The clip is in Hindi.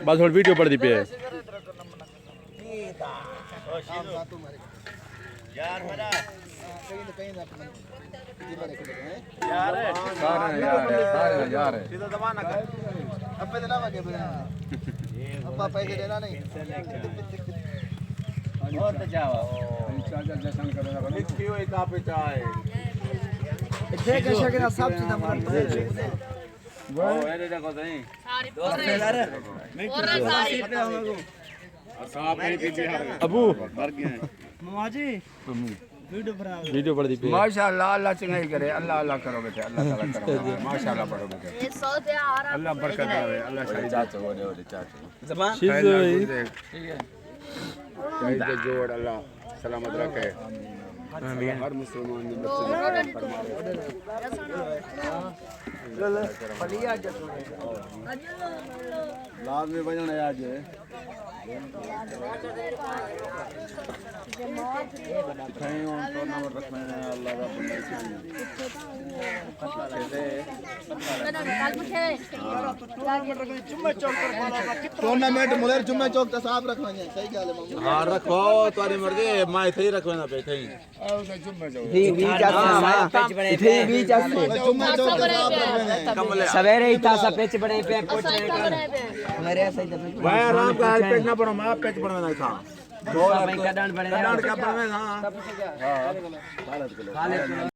बस थोड़ी वीडियो पड़ दी पे यार मेरा यार सीधा जमाना कर अब्बे देना के अब्बा पैसे देना नहीं और तो जाओ चाचा जशन करो लिखी हुई कापी चाय देख शगना सब चीज हमारा वो ये देखो सही दोस्त यार नहीं सारी साहब नहीं पी अबू मर गए मामा जी वीडियो पड़ दी पे माशाअल्लाह अल्लाह चंगाई करे अल्लाह अल्लाह करो बेटे अल्लाह ताला करो माशाअल्लाह पढ़ो बेटे अल्लाह बरकत दे अल्लाह सही चाचा वो दे चाचा जबान ठीक है ठीक है चाहे जोड़ अल्लाह सलामत रखे हर मुसलमान ने लाज में बजन है आज टूर्नामेंट मुलेर जुम्मे चौक ते साफ रखना है सही गल है हां रखो तुम्हारी मर्जी मैं सही रखवेना पे सही जुम्मे चौक भी जुम्मे चौक ते साफ रखवेना सवेरे ही तासा पेच बने पे पोछ हमारे सही दफे भाई आराम का पेच ना बनो मैं पेच बनवाना था भाई कडान बने कडान क्या बनवाना हां